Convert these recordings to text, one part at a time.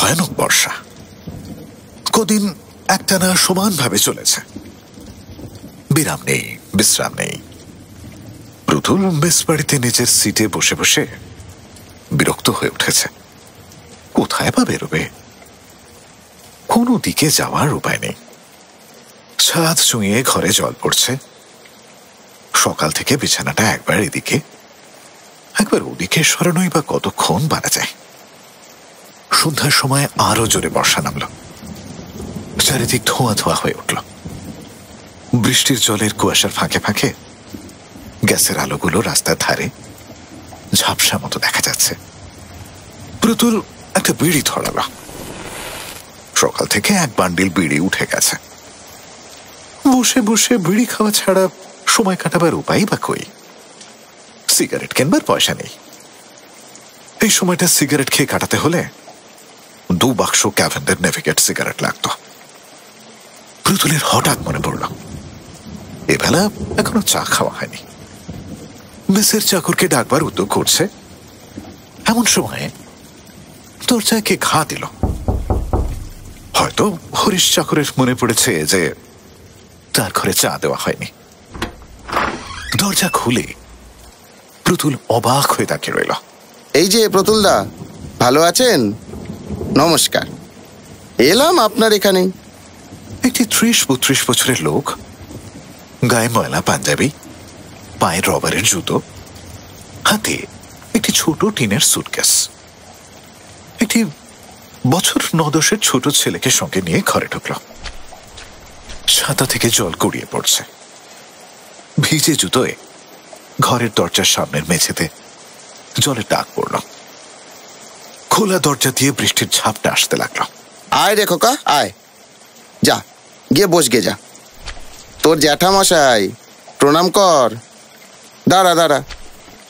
ভয়ানক বর্ষা কদিন একটানা সমানভাবে চলেছে। বিরাম নেই, বিশ্রাম নেই। প্রতুল মেস বাড়িতে নিজের সিটে বসে বসে বিরক্ত হয়ে উঠেছে। কোথায় বা বেরোবে? কোনো দিকে যাওয়ার উপায় নেই। ছাদ চুঁইয়ে ঘরে জল পড়ছে। সকাল থেকে বিছানাটা একবার এদিকে একবার ওদিকে সরানোই বা কতক্ষণ পারা যায়। সন্ধ্যার সময় আরো জোরে বর্ষা নামল। চারিদিক ধোঁয়া ধোঁয়া হয়ে উঠল। বৃষ্টির জলের কুয়াশার ফাঁকে ফাঁকে গ্যাসের আলোগুলো রাস্তার ধারে ঝাপসা মতো দেখা যাচ্ছে। প্রতুল একটা বিড়ি ধরাল। সকাল থেকে এক বান্ডিল বিড়ি উঠে গেছে। বসে বসে বিড়ি খাওয়া ছাড়া সময় কাটাবার উপায় বা কই? সিগারেট কেনবার পয়সা নেই। এই সময়টা সিগারেট খেয়ে কাটাতে হলে 2 বাক্স ক্যাভেন্ডের নেভিগেট সিগারেট লাগতো। প্রতুলের হঠাৎ মনে পড়ল এবেলা এখনো চা খাওয়া হয়নি। মেসের চাকরকে ডাকবার উদ্যোগ করছে, এমন সময়ে দরজায় কে ঘা দিল। হয়তো হরিশ চাকরের মনে পড়েছে যে তার ঘরে চা দেওয়া হয়নি। দরজা খুলে প্রতুল অবাক হয়ে তাকিয়ে রইল। এই যে প্রতুলদা, ভালো আছেন? নমস্কার, এলাম আপনার এখানে। একটি 30-32 বছরের লোক, গায়ে ময়লা পাঞ্জাবি, পায়ে রবারের জুতো, হাতে একটি ছোট টিনের সুটকেস। একটি বছর 9-10-এর ছোট ছেলেকে সঙ্গে নিয়ে ঘরে ঢুকল। ছাতা থেকে জল গড়িয়ে পড়ছে। ভিজে জুতোয় ঘরের দরজার সামনের মেঝেতে জলের দাগ পড়ল। খোলা দরজা দিয়ে বৃষ্টির ঝাপটা আসতে লাগলো। আয় রে খোকা, আয়, যা গিয়ে বসগে যা। তোর জ্যাঠামশাই প্রণাম কর। দাঁড়া দাঁড়া,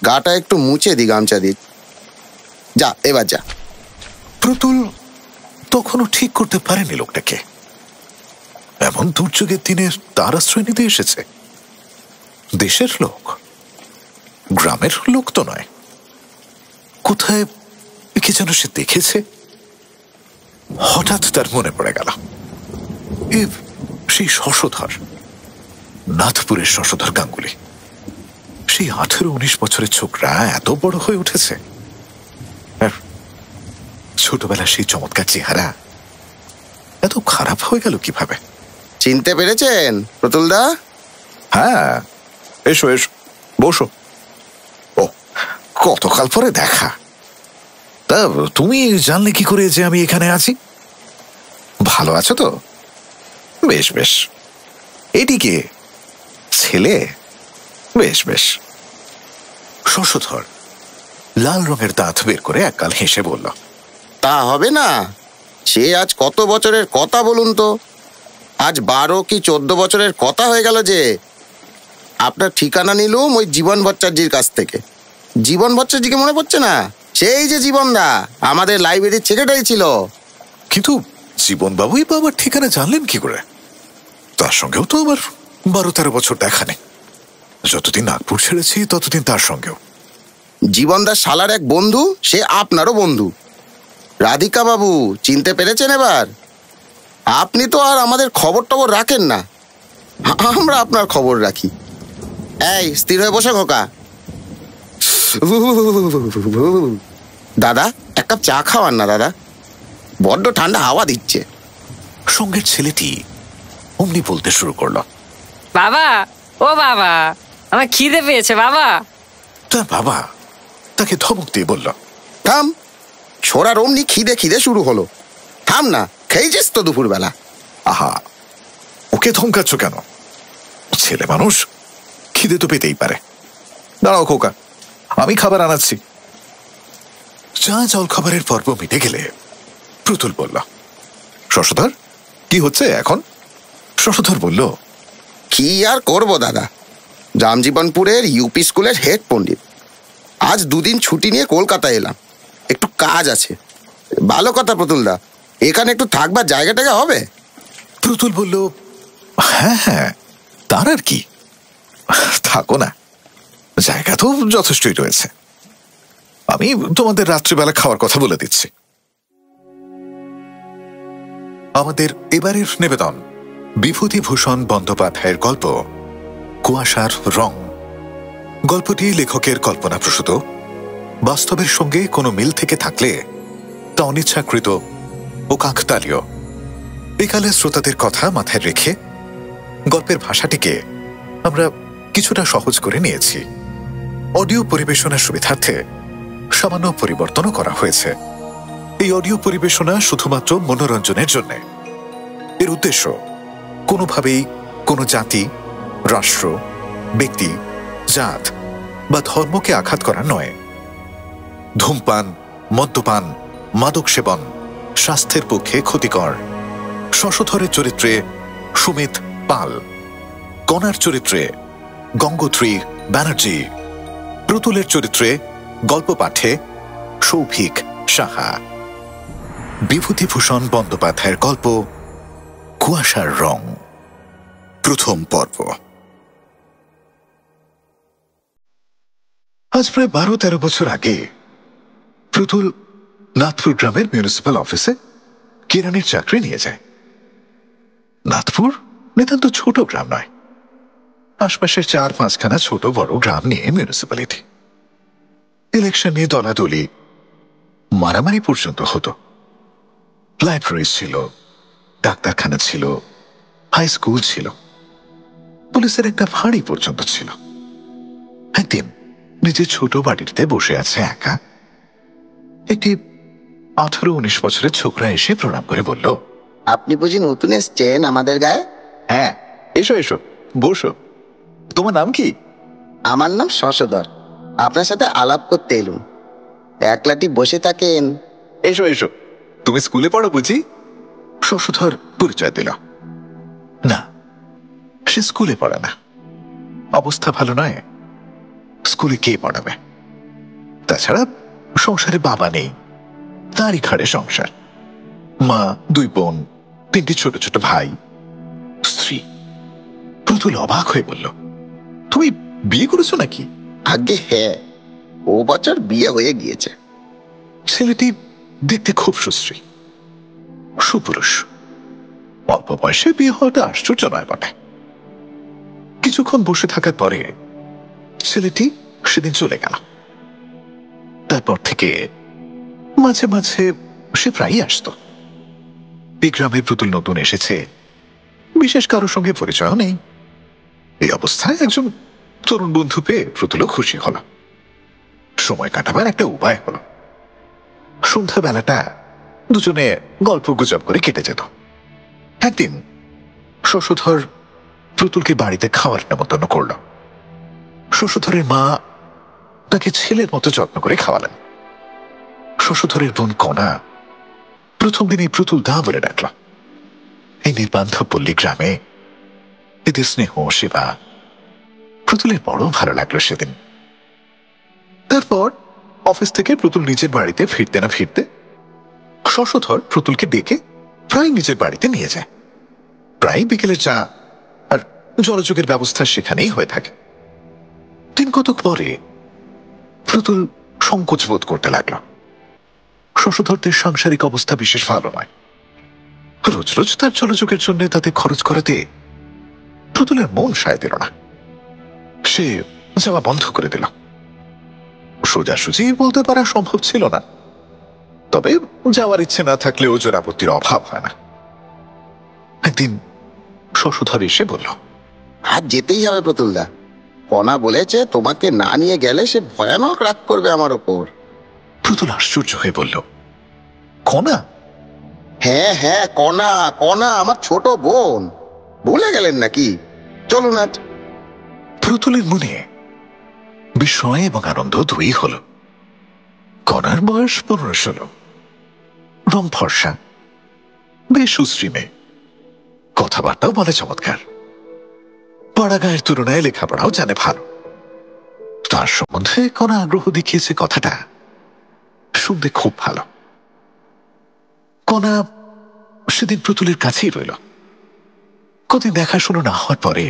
গাটা একটু মুছে দি, গামছা দি। যা, এবার যা। প্রতুল তখনও ঠিক করতে পারেনি লোকটাকে। এমন দুর্যোগের দিনে তার আশ্রয় নিতে এসেছে। দেশের লোক, গ্রামের লোক তো নয়। কোথায় কি যেন সে দেখেছে। হঠাৎ তার মনে পড়ে গেল সেই শশধর, নাথপুরের শশধর গাঙ্গুলি। সেই 18-19 বছরের ছোকরা এত বড় হয়ে উঠেছে। ছোটবেলা সেই চমৎকার চেহারা এত খারাপ হয়ে গেল কিভাবে? চিনতে পেরেছেন প্রতুলদা? হ্যাঁ, এসো এসো, বসো। ও, কতকাল পরে দেখা। তা তুমি জানলে কি করে যে আমি এখানে আছি? ভালো আছো তো? বেশ বেশ। এটিকে ছেলে? বেশ বেশ। শশধর লাল রঙের দাঁত বের করে একগাল হেসে বলল, তা হবে না। সে আজ কত বছরের কথা বলুন তো? আজ 12 কি 14 বছরের কথা হয়ে গেল যে আপনার ঠিকানা নিলুম ওই জীবন ভট্টাচার্যের কাছ থেকে। জীবন ভট্টাচার্যকে মনে পড়ছে না? সেই যে জীবনদা আমাদের লাইব্রেরির সেক্রেটারি ছিল। কিন্তু জীবনবাবুই বা আমার ঠিকানা জানলেন কি করে? তার সঙ্গেও তো আমার 12-13 বছর দেখা নেই। যতদিন নাগপুর ছেড়েছি ততদিন তার সঙ্গেও। জীবনদার শালার এক বন্ধু, সে আপনারও বন্ধু। রাধিকা বাবু, চিনতে পেরেছেন এবার? আপনি তো আর আমাদের খবর টবর রাখেন না, আমরা আপনার খবর রাখি। এই স্থির হয়ে বসে খোকা। দাদা, এক কাপ চা খাওয়ান না দাদা, বড্ড ঠান্ডা হাওয়া দিচ্ছে। সঙ্গের ছেলেটি অমনি বলতে শুরু করলো, বাবা, ও বাবা, আমার খিদে পেয়েছে বাবা। তার বাবা তাকে ধমক দিয়ে বলল, থাম, ছোড়ার অমনি খিদে খিদে শুরু হলো। থাম না, খেয়েছিস তো দুপুরবেলা? আহা, ওকে ধমকাচ্ছ কেন? ছেলে মানুষ, খিদে তো পেতেই পারে। দাঁড়াও খোকা, আমি খাবার আনাচ্ছি। চা জল খাবারের পর্ব মিটে গেলে প্রতুল বলল, শশধর, কি হচ্ছে এখন? শশধর বলল, কি আর করবো দাদা, রামজীবনপুরের ইউপি স্কুলের হেড পণ্ডিত। আজ 2 দিন ছুটি নিয়ে কলকাতা এলাম, একটু কাজ আছে। ভালো কথা প্রতুলদা, এখানে একটু থাকবার জায়গাটাকে হবে? প্রতুল বলল, হ্যাঁ হ্যাঁ, তার আর কি, থাকো না, জায়গা তো যথেষ্টই রয়েছে। আমি তোমাদের রাত্রিবেলা খাওয়ার কথা বলে দিচ্ছি। আমাদের এবারের নিবেদন বিভূতিভূষণ বন্দ্যোপাধ্যায়ের গল্প কুয়াশার রং। গল্পটি লেখকের কল্পনাপ্রসূত, বাস্তবের সঙ্গে কোনো মিল থেকে থাকলে তা অনিচ্ছাকৃত ও কাকতালীয়। একালে শ্রোতাদের কথা মাথায় রেখে গল্পের ভাষাটিকে আমরা কিছুটা সহজ করে নিয়েছি। অডিও পরিবেশনার সুবিধার্থে সামান্য পরিবর্তনও করা হয়েছে। এই অডিও পরিবেশনা শুধুমাত্র মনোরঞ্জনের জন্য। এর উদ্দেশ্য কোনোভাবেই কোনো জাতি, রাষ্ট্র, ব্যক্তি, জাত বা ধর্মকে আঘাত করা নয়। ধূমপান, মদ্যপান, মাদক সেবন স্বাস্থ্যের পক্ষে ক্ষতিকর। শশধরের চরিত্রে সুমিত পাল, কণার চরিত্রে গঙ্গোত্রী ব্যানার্জি, প্রতুলের চরিত্রে গল্প পাঠে সৌভিক সাহা। বিভূতিভূষণ বন্দ্যোপাধ্যায়ের গল্প কুয়াশার রং, প্রথম পর্ব। আজ প্রায় 12-13 বছর আগে প্রতুল নাথপুর গ্রামের মিউনিসিপ্যাল অফিসে কেরানির চাকরি নিয়ে যায়। নাথপুর নিতান্ত ছোট গ্রাম নয়, আশপাশের 4-5খানা ছোট বড় গ্রাম নিয়ে মিউনিসিপ্যালিটি। ইলেকশন নিয়ে দলাদলি, মারামারি পর্যন্ত হতো। লাইব্রেরি ছিল, ডাক্তারখানা ছিল, হাই স্কুল ছিল, পুলিশের একটা ফাঁড়ি পর্যন্ত ছিল। একদিন নিজের ছোট বাড়িতে বসে আছে একা, একটি 18-19 বছরের ছোকরা এসে প্রণাম করে বলল, আপনি বুঝি নতুন এসছেন আমাদের গায়ে? হ্যাঁ, এসো এসো, বসো। তোমার নাম কি? আমার নাম শশধর। আপনার সাথে আলাপ করতে এলুম। একলাটি বসে থাকেন? এসো এসো, তুমি স্কুলে পড়ো বুঝি? শশধর পরিচয় দিল। না, সে স্কুলে পড়ে না, অবস্থা ভালো নয়। স্কুলে কে পড়াবে? তাছাড়া সংসারে বাবা নেই, তারই ঘাড়ে সংসার। মা, 2 বোন, 3টি ছোট ছোট ভাই, স্ত্রী। প্রতুল অবাক হয়ে বলল, তুমি বিয়ে করেছো নাকি? আগে হ্যাঁ, ও বছর বিয়ে হয়ে গিয়েছে। ছেলেটি দেখতে খুব সুশ্রী, সুপুরুষ। অল্প বয়সে বিয়ে হওয়াটা আশ্চর্য নয় বটে। কিছুক্ষণ বসে থাকার পরে ছেলেটি সেদিন চলে গেল। তারপর থেকে মাঝে মাঝে সে প্রায়ই আসতো। এই গ্রামে প্রতুল নতুন এসেছে, বিশেষ কারোর সঙ্গে পরিচয় নেই। এই অবস্থায় একজন তরুণ বন্ধু পেয়ে প্রতুলও খুশি হল। সময় কাটাবার একটা উপায় হলো। সন্ধ্যাবেলাটা দুজনে গল্প গুজব করে কেটে যেত। একদিন শশধর প্রতুলকে বাড়িতে খাওয়ার নেমন্তন্ন করল। শশধরের মা তাকে ছেলের মতো যত্ন করে খাওয়ালেন। শশধরের বোন কণা প্রথম দিনই প্রতুল দা বলে ডাকল। এই নির্বান্ধব পল্লী গ্রামে এদের স্নেহ সেবা প্রতুলের বড় ভালো লাগলো সেদিন। তারপর অফিস থেকে প্রতুল নিজের বাড়িতে ফিরতে না ফিরতে শশধর প্রতুলকে ডেকে প্রায় নিজের বাড়িতে নিয়ে যায়। প্রায় বিকেলে চা আর জলযোগের ব্যবস্থা সেখানেই হয়ে থাকে। দিন কতক পরে প্রতুল সংকোচ বোধ করতে লাগলো। শশধরদের সাংসারিক অবস্থা বিশেষ ভালো নয়। রোজ রোজ তার জলযোগের জন্য তাতে খরচ করাতে প্রতুলের মন সায় দিল না। সে যাওয়া বন্ধ করে দিল। সোজাসুজি বলতে পারা সম্ভব ছিল না, তবে যাওয়ার ইচ্ছে না থাকলে ওজোর আপত্তির অভাব হয় না। একদিন শশধর এসে বলল, আজ যেতেই হবে প্রতুলদা। কণা বলেছে তোমাকে না নিয়ে গেলে সে ভয়ানক রাগ করবে আমার ওপর। প্রতুল আশ্চর্য হয়ে বলল, কণা? হ্যাঁ হ্যাঁ, কণা, কণা আমার ছোট বোন। ভুলে গেলেন নাকি? চলুন আজ। প্রতুলের মনে বিস্ময় এবং আনন্দ দুই হল। কণার বয়স 15-16, রং ফর্সা, বেশ সুশ্রী মেয়ে, কথাবার্তাও বলে চমৎকার। পাড়া গায়ের তুলনায় লেখাপড়াও জানে ভালো। তার সম্বন্ধে কণা আগ্রহ দেখিয়েছে, কথাটা শুনতে খুব ভালো। কণা সেদিন প্রতুলের কাছেই রইল। কদিন দেখাশুনো না হওয়ার পরে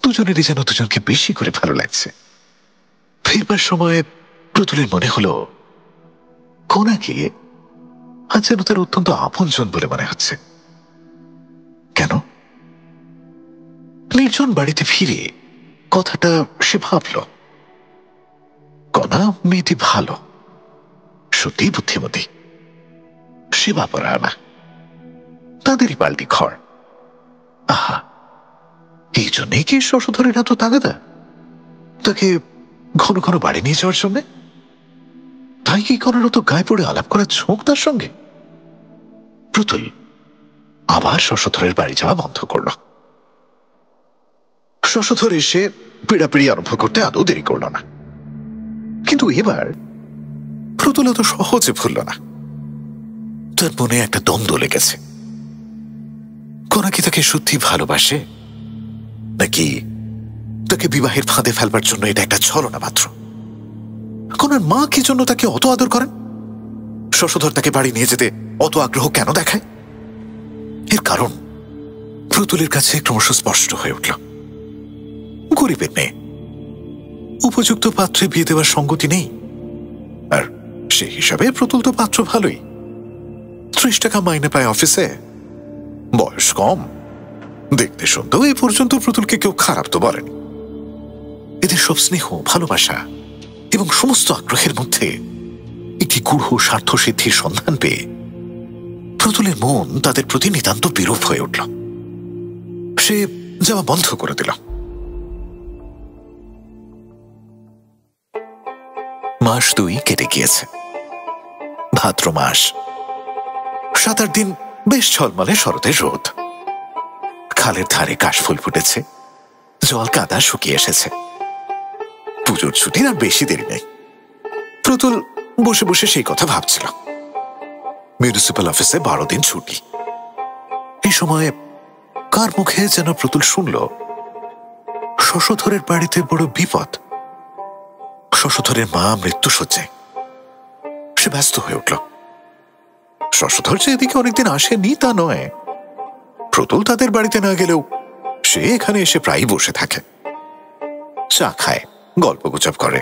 দুজনেরই যেন দুজনকে বেশি করে ভালো লাগছে। ফিরবার সময় প্রতুলের মনে হলো কণাকে আজ যেন তার অত্যন্ত আপনজন বলে মনে হচ্ছে। কেন? নির্জন বাড়িতে ফিরে কথাটা সে ভাবল। কণা মেয়েটি ভালো, সত্যি বুদ্ধিমতী, সেবাপরায়ণা, তাদেরই পাল্টি ঘর। আহা, এই জন্যই কি শশধরের এত তাগাদা তাকে ঘন ঘন বাড়ি নিয়ে যাওয়ার জন্য? তাই কি করার তো গায়ে পড়ে আলাপ করার ঝোঁক তার সঙ্গে? প্রতুল আবার শশধরের বাড়ি যাওয়া বন্ধ করল। শশধর এসে পিড়াপিড়ি আরম্ভ করতে আদৌ দেরি করল না, কিন্তু এবার প্রতুল এত সহজে ভুলল না। তার মনে একটা দ্বন্দ্ব লেগেছে। কণা কি তাকে সত্যি ভালোবাসে, নাকি তাকে বিবাহের ফাঁদে ফেলবার জন্য এটা একটা ছলনা মাত্র? কণার মা কি জন্য তাকে অত আদর করেন? শশধর তাকে বাড়ি নিয়ে যেতে অত আগ্রহ কেন দেখায়? এর কারণ প্রতুলের কাছে ক্রমশ স্পষ্ট হয়ে উঠল। গরিবের মেয়ে, উপযুক্ত পাত্রে বিয়ে দেওয়ার সঙ্গতি নেই। আর সেই হিসাবে প্রতুল তো পাত্র ভালোই, 30 টাকা মাইনে পায় অফিসে, বয়স কম, দেখতে শুনতেও এ পর্যন্ত প্রতুলকে কেউ খারাপ তো বলেনি। এদের সব স্নেহ, ভালোবাসা এবং সমস্ত আগ্রহের মধ্যে একটি গূঢ় স্বার্থ সিদ্ধির সন্ধান পেয়ে প্রতুলের মন তাদের প্রতি নিতান্ত বিরূপ হয়ে উঠল। সে যাওয়া বন্ধ করে দিল। মাস 2 কেটে গিয়েছে। ভাদ্র মাস, 7-8 দিন বেশ ঝলমলে শরতের রোদ। খালের ধারে কাশফুল ফুটেছে, জল কাদা শুকিয়ে এসেছে। পুজোর ছুটির আর বেশি দেরি নেই। প্রতুল বসে বসে সেই কথা ভাবছিল। মিউনিসিপ্যাল অফিসে 12 দিন ছুটি। এই সময় কার মুখে যেন প্রতুল শুনল শশধরের বাড়িতে বড় বিপদ। শশধরের মা মৃত্যুশয্যায়। সে ব্যস্ত হয়ে উঠল। শশধর যে এদিকে অনেকদিন আসেনি তা নয়, প্রতুল তাদের বাড়িতে না গেলেও সে এখানে এসে প্রায়ই বসে থাকে, চা খায়, গল্প গুজব করে।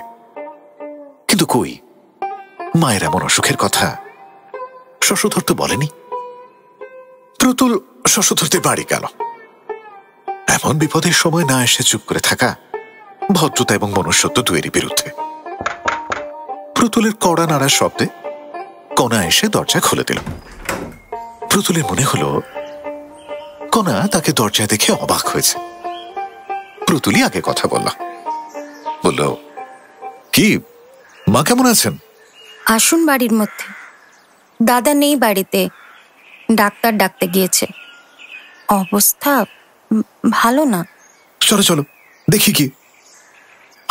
কিন্তু কই, মায়ের এমন অসুখের কথা শশধর তো বলেনি। প্রতুল শশধরদের বাড়ি গেল। এমন বিপদের সময় না এসে চুপ করে থাকা ভদ্রতা এবং মনুষ্যত্ব দুয়েরই বিরুদ্ধে। প্রতুলের কড়া নাড়ার শব্দে কণা এসে দরজা খুলে দিল। প্রতুলের মনে হলো কণা তাকে দরজায় দেখে অবাক হয়েছে। প্রতুলই আগে কথা বলল, কি মা, কেমন আছেন? আসুন বাড়ির মধ্যে। দাদা নেই বাড়িতে, ডাক্তার ডাকতে গিয়েছে। অবস্থা ভালো না। চলো চলো দেখি কি।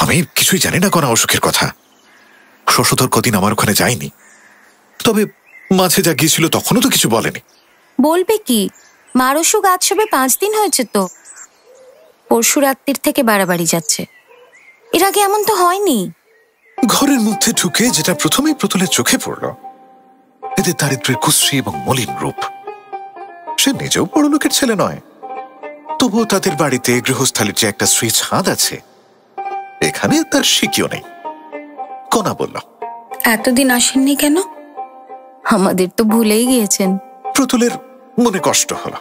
আমি কিছুই জানি না কণা অসুখের কথা। শশধর কদিন আমার ওখানে যায়নি, তবে মাঝে যা গিয়েছিল তখনও তো কিছু বলেনি। বলবে কি, মার অসুখ আজ সবে 5 দিন হয়েছে তো। পরশু রাত্রির থেকে বাড়াবাড়ি যাচ্ছে। এর আগে এমন তো হয়নি। ঘরের মধ্যে ঢুকে যেটা প্রথমেই প্রতুলের চোখে পড়ল, এদের দারিদ্র্যের কুশ্রী এবং মলিন রূপ। সে নিজেও বড় লোকের ছেলে নয়, তবুও তাদের বাড়িতে গৃহস্থালির যে একটা শ্রী ছাদ আছে, এখানে তার শিকিও নেই। কণা বলল, এতদিন আসেননি কেন? আমাদের তো ভুলেই গিয়েছেন। প্রতুলের মনে কষ্ট হল।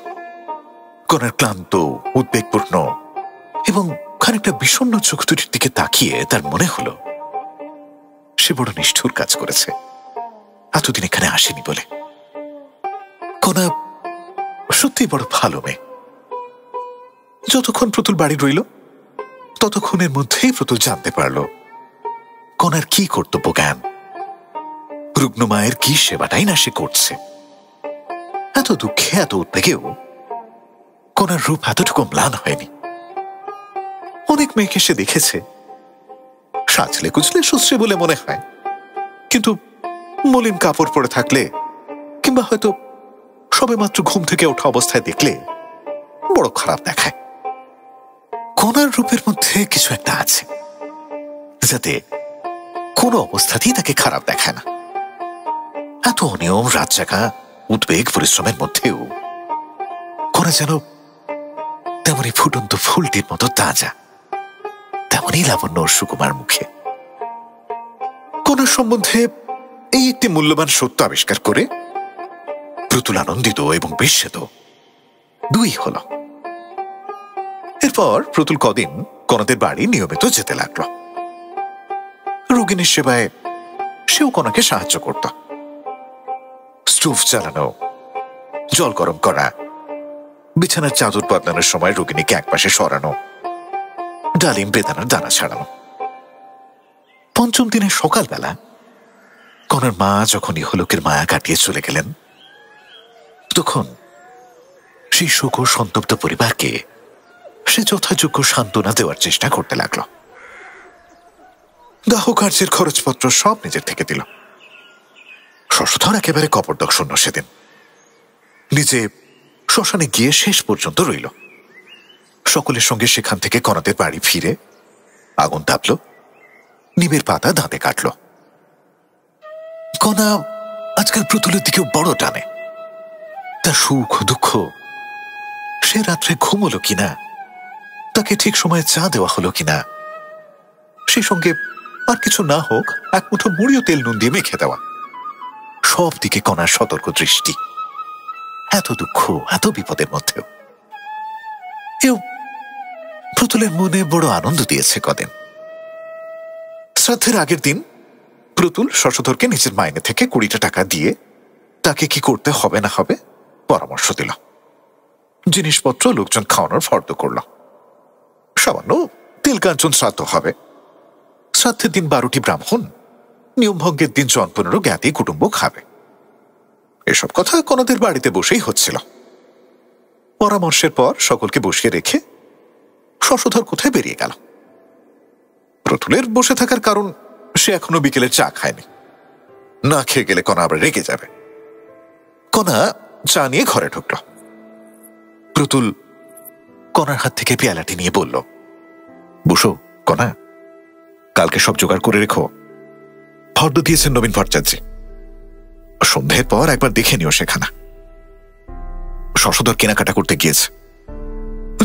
কণার ক্লান্ত, উদ্বেগপূর্ণ এবং খানিকটা বিষণ্ণ চোখ দুটির দিকে তাকিয়ে তার মনে হলো সে বড় নিষ্ঠুর কাজ করেছে এতদিন এখানে আসেনি বলে। কণা সত্যি বড় ভালো মেয়ে। যতক্ষণ প্রতুল বাড়ি রইল ততক্ষণের মধ্যেই প্রতুল জানতে পারল কণার কি কর্তব্য জ্ঞান, রুগ্ন মায়ের কি সেবাটাই না সে করছে। এত দুঃখে, এত উদ্বেগেও কণার রূপ এতটুকু ম্লান হয়নি। অনেক মেয়েকে সে দেখেছে, সাজলে কুচলে সুশ্রী বলে মনে হয়, কিন্তু মলিন কাপড় পরে থাকলে কিংবা হয়তো সবেমাত্র ঘুম থেকে ওঠা অবস্থায় দেখলে বড় খারাপ দেখায়। কণার রূপের মধ্যে কিছু একটা আছে যাতে কোনো অবস্থাতেই তাকে খারাপ দেখায় না। এত অনিয়ম, রাত জাগা, উদ্বেগ, পরিশ্রমের মধ্যেও কণা যেন তেমনি ফুটন্ত ফুলটির মতো তাজা, তেমনই লাবণ্য সুকুমার মুখে। কণার সম্বন্ধে এই একটি মূল্যবান সত্য আবিষ্কার করে প্রতুল আনন্দিত এবং বিস্মিত দুই হলো। এরপর প্রতুল কদিন কনাদের বাড়ি নিয়মিত যেতে লাগলো। রোগিণীর সেবায় সেও কনাকে সাহায্য করত। স্টোভ চালানো, জল গরম করা, বিছানার চাদর বদলানোর সময় রোগিণীকে একপাশে সরানো, ডালিম বেদানার দানা ছাড়ানো। পঞ্চম দিনের সকালবেলা কনার মা যখন ইহলোকের মায়া কাটিয়ে চলে গেলেন, তখন সেই শোক ও সন্তপ্ত পরিবারকে সে যথাযোগ্য সান্ত্বনা দেওয়ার চেষ্টা করতে লাগলো। দাহ কার্যের খরচপত্র সব নিজের থেকে দিল। শশধর একেবারে কপর্দক শূন্য সেদিন। নিজে শ্মশানে গিয়ে শেষ পর্যন্ত রইল। সকলের সঙ্গে সেখান থেকে কনাদের বাড়ি ফিরে আগুন তাপল, নিমের পাতা দাঁতে কাটল। কনা আজকাল প্রতুলের দিকেও বড় টানে। তার সুখ দুঃখ, সে রাত্রে ঘুমলো কিনা, তাকে ঠিক সময়ে চা দেওয়া হলো কিনা, সেই সঙ্গে আর কিছু না হোক এক মুঠো মুড়িও তেল নুন দিয়ে মেখে দেওয়া, সব দিকে কনার সতর্ক দৃষ্টি। এত দুঃখ, এত বিপদের মধ্যেও এও প্রতুলের মনে বড় আনন্দ দিয়েছে কদিন। শ্রাদ্ধের আগের দিন প্রতুল শশধরকে নিজের মাইনে থেকে 20টা টাকা দিয়ে তাকে কি করতে হবে না হবে পরামর্শ দিল। জিনিসপত্র লোকজন খাওয়ানোর ফর্দ করল। সামান্য তেল কাঞ্চন শ্রাদ্ধ হবে। শ্রাদ্ধের দিন 12টি ব্রাহ্মণ, নিয়মভঙ্গের দিন জন 15 জ্ঞাতি কুটুম্ব খাবে। এসব কথা কনাদের বাড়িতে বসেই হচ্ছিল। পরামর্শের পর সকলকে বসিয়ে রেখে শশধর কোথায় বেরিয়ে গেল। প্রতুলের বসে থাকার কারণ, সে এখনো বিকেলের চা খায়নি। না খেয়ে গেলে কনা আবার রেগে যাবে। কনা চা নিয়ে ঘরে ঢুকল। প্রতুল কনার হাত থেকে পেয়ালাটি নিয়ে বলল, বসো কনা, কালকে সব জোগাড় করে রেখো। ফর্দ দিয়েছেন নবীন ভট্টাচার্য। সন্ধ্যের পর একবার দেখে নিও সেখানা। শশধর কেনাকাটা করতে গিয়েছে,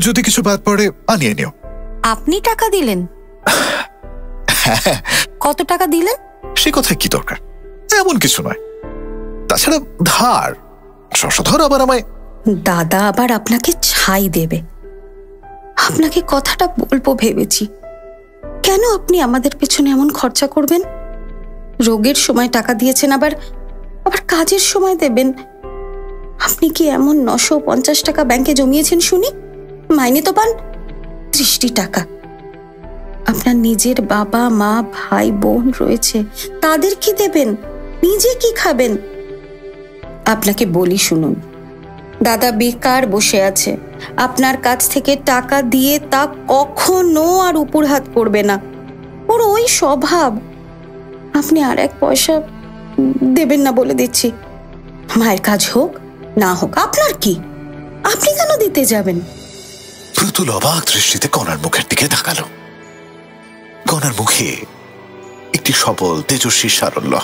যদি কিছু বাদ পড়ে আনিয়ে নিও। আপনি টাকা দিলেন? কত টাকা দিলেন? সে কথায় কি দরকার, এমন কিছু নয়। তাছাড়া ধার। শশধর আবার আমায়। দাদা আবার আপনাকে ছাই দেবে। আপনাকে কথাটা বলবো ভেবেছি, কেন আপনি আমাদের পেছনে এমন খরচা করবেন? রোগের সময় টাকা দিয়েছেন, আবার কাজের সময় দেবেন। আপনি কি এমন 950 টাকা ব্যাংকে জমিয়েছেন শুনি? মাইনে তো পান 30টি টাকা। আপনার নিজের বাবা মা ভাই বোন রয়েছে, তাদের কি দেবেন? নিজে কি খাবেন? আপনাকে বলি শুনুন, দাদা বেকার বসে আছে। আপনার কাছ থেকে টাকা দিয়ে তা কখনো আর উপর হাত করবে না। ওর ওই স্বভাব। আপনি আর 1 পয়সা দেবেন না বলে দিচ্ছি। মায়ের কাজ হোক না হোক আপনার কি, আপনি কেন দিতে যাবেন? প্রতুল অবাক দৃষ্টিতে কনার মুখের দিকে তাকালো। কনার মুখে একটি সবল তেজস্বী সারল্য,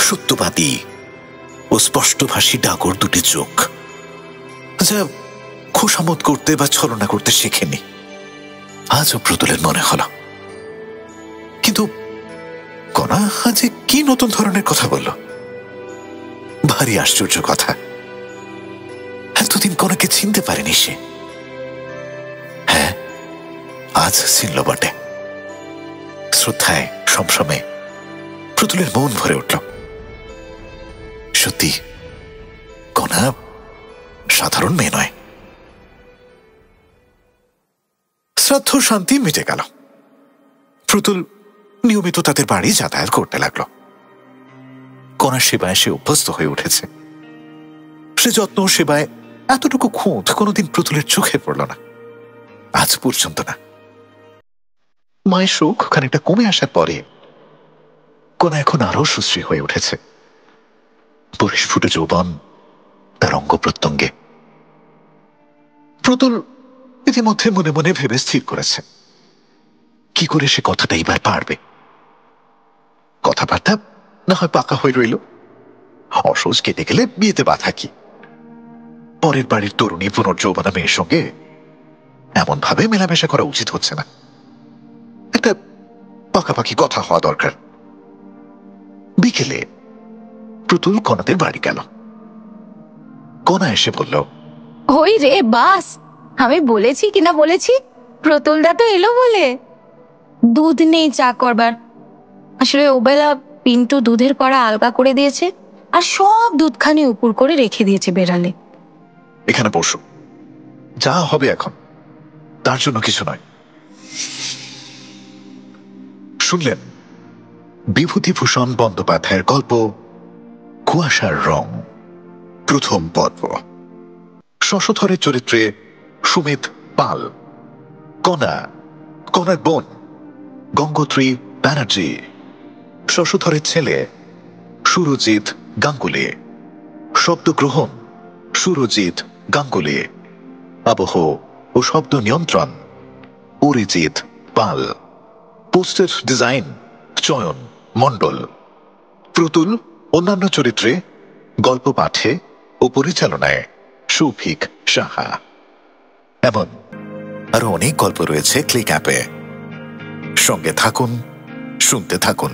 সত্যবাদী ও স্পষ্টভাষী ডাগর দুটি চোখ, যা খোশামত করতে বা ছলনা করতে শেখেনি। আজও প্রতুলের মনে হলো। কিন্তু কনা আজ কি নতুন ধরনের কথা বলল, ভারী আশ্চর্য কথা। এতদিন কনাকে চিনতে পারেনি সে। হ্যাঁ, আজ চিনল বটে। শ্রদ্ধায় সমসমে প্রতুলের মন ভরে উঠল। সত্যি কনা সাধারণ মেয়ে নয়। শ্রাদ্ধ শান্তি মিটে গেল। প্রতুল নিয়মিত তাদের বাড়ি যাতায়াত করতে লাগলো। কনার সেবায় সে অভ্যস্ত হয়ে উঠেছে। সে যত্ন সেবায় এতটুকু খুঁত কোনোদিন প্রতুলের চোখে পড়ল না, আজ পর্যন্ত না। মায়ের সুখ খানিকটা কমে আসার পরে কনা এখন আরো সুশ্রী হয়ে উঠেছে। পরিস্ফুট যৌবন তার অঙ্গ প্রত্যঙ্গে। প্রতুল ইতিমধ্যে মনে মনে ভেবে স্থির করেছে কি করে সে কথাটা এবার পারবে। কথাবার্তা না হয় পাকা হয়ে রইল, অসহজ কেটে গেলে বিয়েতে বাধা কি? পরের বাড়ির তরুণী পুনর্যৌবনা মেয়ের সঙ্গে এমন ভাবে মেলামেশা করা উচিত হচ্ছে না। একটা পাকাপাকি কথা হওয়া দরকার। বিকেলে প্রতুল কনাদের বাড়ি গেল। কণা এসে বলল, ওই রে বাস, আমি বলেছি কিনা বলেছি, প্রতুলদা তো এলো বলে। দুধ নেই চা করবার। আসলে ওবেলা পিন্টু দুধের কড়া আলগা করে দিয়েছে আর সব দুধখানি উপর করে রেখে দিয়েছে বেড়ালে। এখানে বসো, যা হবে এখন তার জন্য কিছু নয়। শুনলেন বিভূতিভূষণ বন্দ্যোপাধ্যায়ের গল্প কুয়াশার রং, প্রথম পর্ব। শশধরের চরিত্রে সুমিত পাল, কণা, কণার বোন গঙ্গোত্রী ব্যানার্জি, শশধরের ছেলে সুরজিৎ গাঙ্গুলি, শব্দগ্রহণ সুরজিৎ গাঙ্গুলি, আবহ ও শব্দ নিয়ন্ত্রণ অরিজিৎ পাল, পোস্টার ডিজাইন চয়ন মণ্ডল, প্রতুল অন্যান্য চরিত্রে গল্প পাঠে ও পরিচালনায় সৌভিক সাহা। এমন আরো অনেক গল্প রয়েছে ক্লিক অ্যাপে। সঙ্গে থাকুন, শুনতে থাকুন।